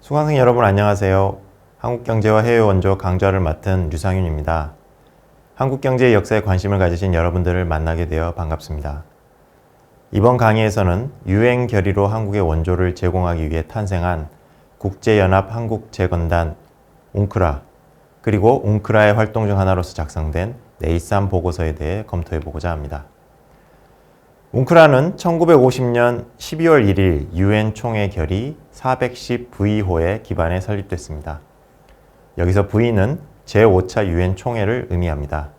수강생 여러분 안녕하세요. 한국경제와 해외 원조 강좌를 맡은 류상윤입니다. 한국경제의 역사에 관심을 가지신 여러분들을 만나게 되어 반갑습니다. 이번 강의에서는 유엔 결의로 한국의 원조를 제공하기 위해 탄생한 국제연합 한국재건단 웅크라, 그리고 웅크라의 활동 중 하나로서 작성된 네이산 보고서에 대해 검토해 보고자 합니다. 웅크라는 1950년 12월 1일 유엔 총회 결의 410V호에 기반해 설립됐습니다. 여기서 V는 제5차 유엔 총회를 의미합니다.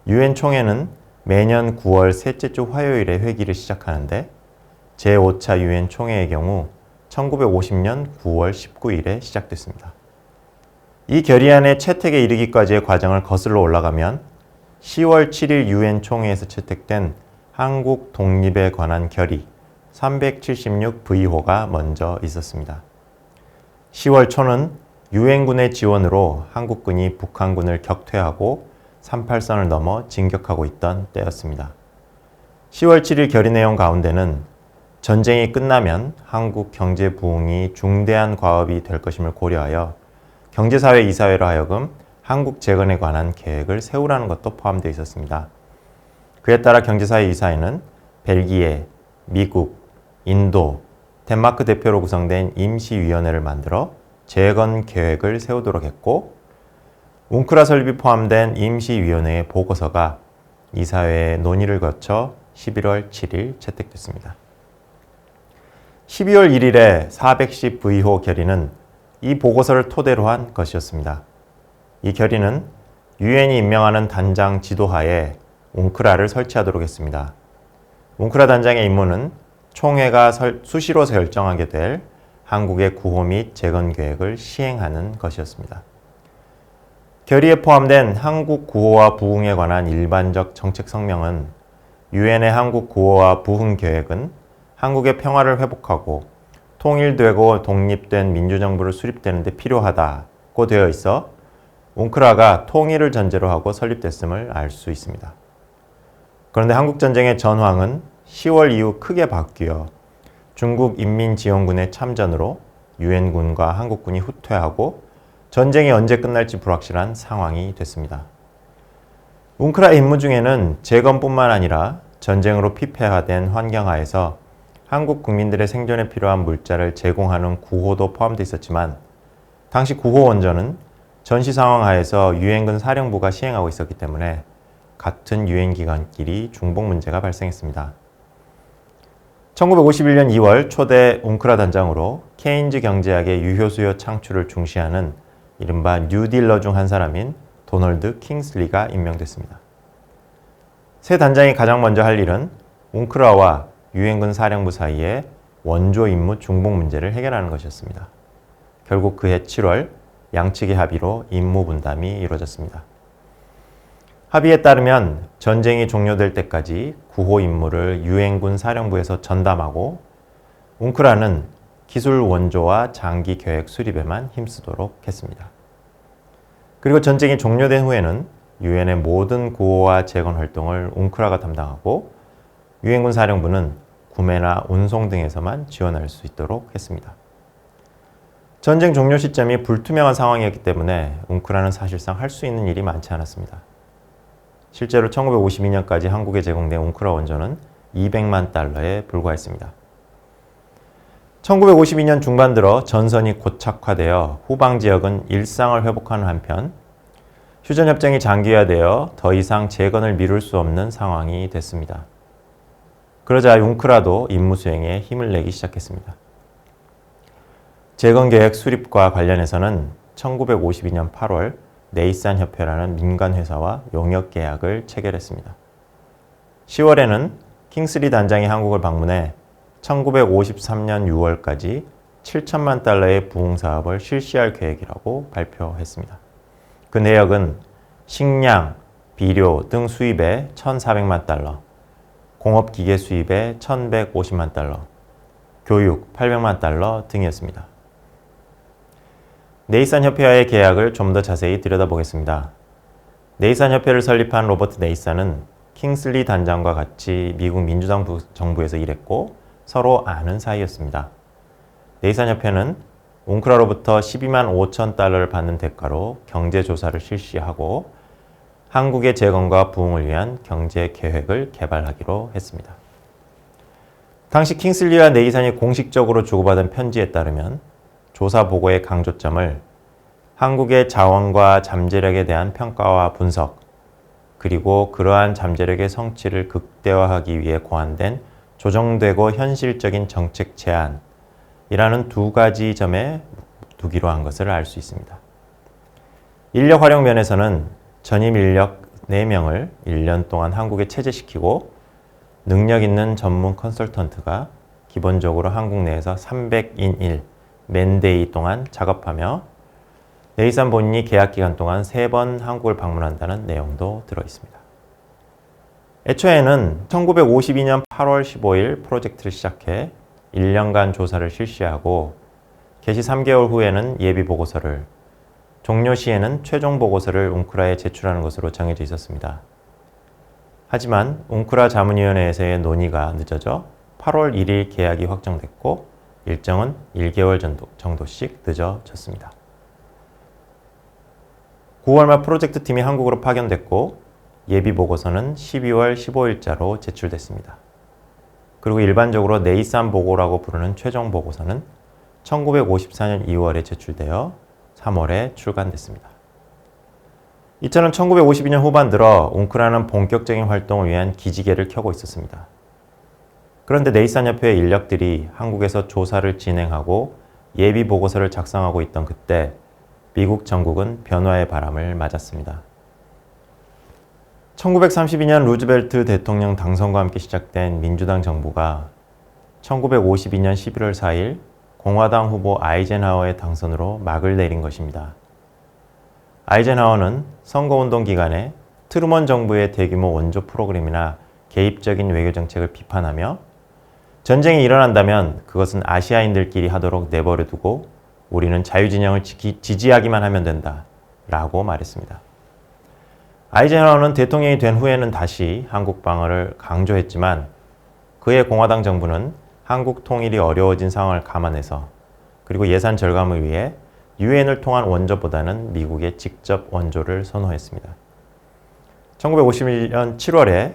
유엔 총회는 매년 9월 셋째 주 화요일에 회기를 시작하는데 제5차 유엔 총회의 경우 1950년 9월 19일에 시작됐습니다. 이 결의안의 채택에 이르기까지의 과정을 거슬러 올라가면 10월 7일 유엔 총회에서 채택된 한국 독립에 관한 결의 376V호가 먼저 있었습니다. 10월 초는 유엔군의 지원으로 한국군이 북한군을 격퇴하고 38선을 넘어 진격하고 있던 때였습니다. 10월 7일 결의 내용 가운데는 전쟁이 끝나면 한국 경제 부흥이 중대한 과업이 될 것임을 고려하여 경제사회 이사회로 하여금 한국 재건에 관한 계획을 세우라는 것도 포함되어 있었습니다. 그에 따라 경제사회 이사회는 벨기에, 미국, 인도, 덴마크 대표로 구성된 임시위원회를 만들어 재건 계획을 세우도록 했고, 웅크라 설립이 포함된 임시위원회의 보고서가 이사회의 논의를 거쳐 11월 7일 채택됐습니다. 12월 1일에 410V호 결의는 이 보고서를 토대로 한 것이었습니다. 이 결의는 유엔이 임명하는 단장 지도하에 웅크라를 설치하도록 했습니다. 웅크라 단장의 임무는 총회가 수시로 결정하게 될 한국의 구호 및 재건 계획을 시행하는 것이었습니다. 결의에 포함된 한국 구호와 부흥에 관한 일반적 정책 성명은 유엔의 한국 구호와 부흥 계획은 한국의 평화를 회복하고 통일되고 독립된 민주정부를 수립되는 데 필요하다고 되어 있어 웅크라가 통일을 전제로 하고 설립됐음을 알 수 있습니다. 그런데 한국전쟁의 전황은 10월 이후 크게 바뀌어 중국 인민지원군의 참전으로 유엔군과 한국군이 후퇴하고 전쟁이 언제 끝날지 불확실한 상황이 됐습니다. 웅크라의 임무 중에는 재건뿐만 아니라 전쟁으로 피폐화된 환경하에서 한국 국민들의 생존에 필요한 물자를 제공하는 구호도 포함되어 있었지만 당시 구호 원전은 전시 상황 하에서 유엔군 사령부가 시행하고 있었기 때문에 같은 유엔 기관끼리 중복 문제가 발생했습니다. 1951년 2월 초대 웅크라 단장으로 케인즈 경제학의 유효수요 창출을 중시하는 이른바 뉴딜러 중 한 사람인 도널드 킹슬리가 임명됐습니다. 새 단장이 가장 먼저 할 일은 웅크라와 유엔군 사령부 사이의 원조 임무 중복 문제를 해결하는 것이었습니다. 결국 그해 7월 양측의 합의로 임무 분담이 이루어졌습니다. 합의에 따르면 전쟁이 종료될 때까지 구호 임무를 유엔군 사령부에서 전담하고 웅크라는 기술 원조와 장기 계획 수립에만 힘쓰도록 했습니다. 그리고 전쟁이 종료된 후에는 유엔의 모든 구호와 재건 활동을 웅크라가 담당하고 유엔군 사령부는 구매나 운송 등에서만 지원할 수 있도록 했습니다. 전쟁 종료 시점이 불투명한 상황이었기 때문에 웅크라는 사실상 할 수 있는 일이 많지 않았습니다. 실제로 1952년까지 한국에 제공된 웅크라 원조는 200만 달러에 불과했습니다. 1952년 중반 들어 전선이 고착화되어 후방 지역은 일상을 회복하는 한편 휴전협정이 장기화되어 더 이상 재건을 미룰 수 없는 상황이 됐습니다. 그러자 웅크라도 임무 수행에 힘을 내기 시작했습니다. 재건 계획 수립과 관련해서는 1952년 8월 네이산 협회라는 민간 회사와 용역 계약을 체결했습니다. 10월에는 킹슬리 단장이 한국을 방문해 1953년 6월까지 7천만 달러의 부흥 사업을 실시할 계획이라고 발표했습니다. 그 내역은 식량, 비료 등 수입에 1,400만 달러, 공업기계 수입에 1,150만 달러, 교육 800만 달러 등이었습니다. 네이산 협회와의 계약을 좀 더 자세히 들여다보겠습니다. 네이산 협회를 설립한 로버트 네이산은 킹슬리 단장과 같이 미국 민주당 정부에서 일했고 서로 아는 사이였습니다. 네이산 협회는 웅크라로부터 12만 5천 달러를 받는 대가로 경제조사를 실시하고 한국의 재건과 부흥을 위한 경제 계획을 개발하기로 했습니다. 당시 킹슬리와 네이산이 공식적으로 주고받은 편지에 따르면 조사 보고의 강조점을 한국의 자원과 잠재력에 대한 평가와 분석, 그리고 그러한 잠재력의 성취를 극대화하기 위해 고안된 조정되고 현실적인 정책 제안이라는 두 가지 점에 두기로 한 것을 알 수 있습니다. 인력 활용 면에서는 전임 인력 4명을 1년 동안 한국에 체제시키고 능력 있는 전문 컨설턴트가 기본적으로 한국 내에서 300인 1맨데이 동안 작업하며 네이산 본인이 계약 기간 동안 3번 한국을 방문한다는 내용도 들어있습니다. 애초에는 1952년 8월 15일 프로젝트를 시작해 1년간 조사를 실시하고 개시 3개월 후에는 예비 보고서를, 종료 시에는 최종 보고서를 웅크라에 제출하는 것으로 정해져 있었습니다. 하지만 웅크라 자문위원회에서의 논의가 늦어져 8월 1일 계약이 확정됐고 일정은 1개월 정도씩 늦어졌습니다. 9월 말 프로젝트 팀이 한국으로 파견됐고 예비 보고서는 12월 15일자로 제출됐습니다. 그리고 일반적으로 네이산 보고라고 부르는 최종 보고서는 1954년 2월에 제출되어 3월에 출간됐습니다. 이처럼 1952년 후반 들어 웅크라는 본격적인 활동을 위한 기지개를 켜고 있었습니다. 그런데 네이산협회의 인력들이 한국에서 조사를 진행하고 예비 보고서를 작성하고 있던 그때 미국 정국은 변화의 바람을 맞았습니다. 1932년 루즈벨트 대통령 당선과 함께 시작된 민주당 정부가 1952년 11월 4일 공화당 후보 아이젠하워의 당선으로 막을 내린 것입니다. 아이젠하워는 선거운동 기간에 트루먼 정부의 대규모 원조 프로그램이나 개입적인 외교정책을 비판하며 전쟁이 일어난다면 그것은 아시아인들끼리 하도록 내버려두고 우리는 자유진영을 지지하기만 하면 된다 라고 말했습니다. 아이젠하워는 대통령이 된 후에는 다시 한국 방어를 강조했지만 그의 공화당 정부는 한국 통일이 어려워진 상황을 감안해서 그리고 예산 절감을 위해 유엔을 통한 원조보다는 미국의 직접 원조를 선호했습니다. 1951년 7월에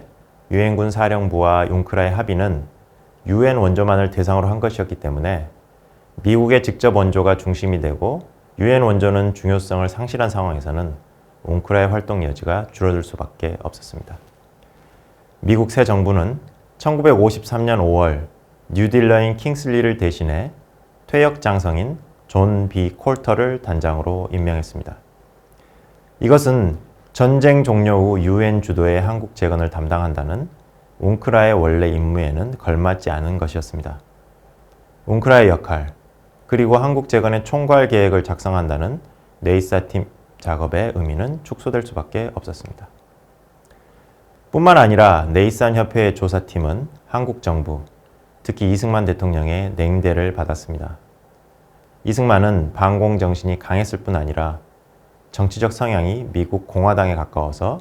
유엔군 사령부와 웅크라의 합의는 유엔 원조만을 대상으로 한 것이었기 때문에 미국의 직접 원조가 중심이 되고 유엔 원조는 중요성을 상실한 상황에서는 웅크라의 활동 여지가 줄어들 수밖에 없었습니다. 미국 새 정부는 1953년 5월 뉴딜러인 킹슬리를 대신해 퇴역 장성인 존 비 콜터를 단장으로 임명했습니다. 이것은 전쟁 종료 후 유엔 주도의 한국 재건을 담당한다는 웅크라의 원래 임무에는 걸맞지 않은 것이었습니다. 웅크라의 역할, 그리고 한국 재건의 총괄 계획을 작성한다는 네이사팀 작업의 의미는 축소될 수밖에 없었습니다. 뿐만 아니라 네이산 협회의 조사팀은 한국 정부, 특히 이승만 대통령의 냉대를 받았습니다. 이승만은 반공 정신이 강했을 뿐 아니라 정치적 성향이 미국 공화당에 가까워서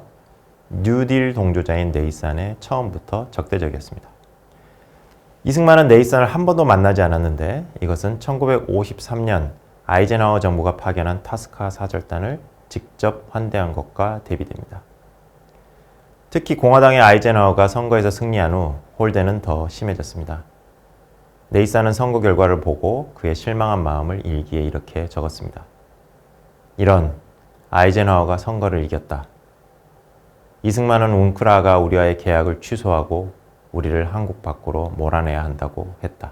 뉴딜 동조자인 네이산에 처음부터 적대적이었습니다. 이승만은 네이산을 한 번도 만나지 않았는데 이것은 1953년 아이젠하워 정부가 파견한 타스카 사절단을 직접 환대한 것과 대비됩니다. 특히 공화당의 아이젠하워가 선거에서 승리한 후 홀대는 더 심해졌습니다. 네이산은 선거 결과를 보고 그의 실망한 마음을 일기에 이렇게 적었습니다. 이런 아이젠하워가 선거를 이겼다. 이승만은 웅크라가 우리와의 계약을 취소하고 우리를 한국 밖으로 몰아내야 한다고 했다.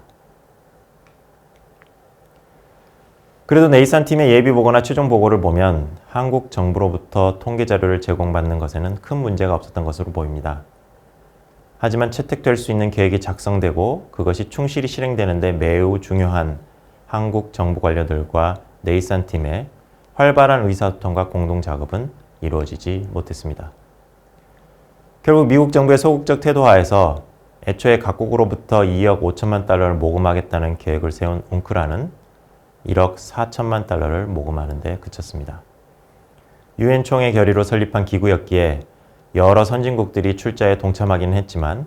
그래도 네이산 팀의 예비 보고나 최종 보고를 보면 한국 정부로부터 통계 자료를 제공받는 것에는 큰 문제가 없었던 것으로 보입니다. 하지만 채택될 수 있는 계획이 작성되고 그것이 충실히 실행되는 데 매우 중요한 한국 정부 관료들과 네이산 팀의 활발한 의사소통과 공동 작업은 이루어지지 못했습니다. 결국 미국 정부의 소극적 태도 하에서 애초에 각국으로부터 2억 5천만 달러를 모금하겠다는 계획을 세운 웅크라는 1억 4천만 달러를 모금하는 데 그쳤습니다. 유엔 총회 결의로 설립한 기구였기에 여러 선진국들이 출자에 동참하기는 했지만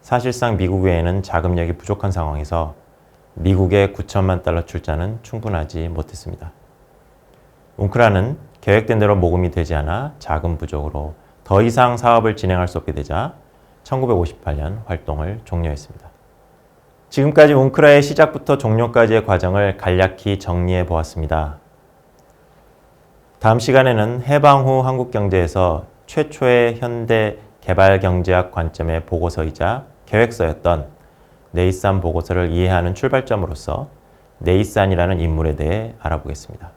사실상 미국 외에는 자금력이 부족한 상황에서 미국의 9천만 달러 출자는 충분하지 못했습니다. 웅크라는 계획된 대로 모금이 되지 않아 자금 부족으로 더 이상 사업을 진행할 수 없게 되자 1958년 활동을 종료했습니다. 지금까지 웅크라의 시작부터 종료까지의 과정을 간략히 정리해 보았습니다. 다음 시간에는 해방 후 한국 경제에서 최초의 현대 개발경제학 관점의 보고서이자 계획서였던 네이산 보고서를 이해하는 출발점으로서 네이산이라는 인물에 대해 알아보겠습니다.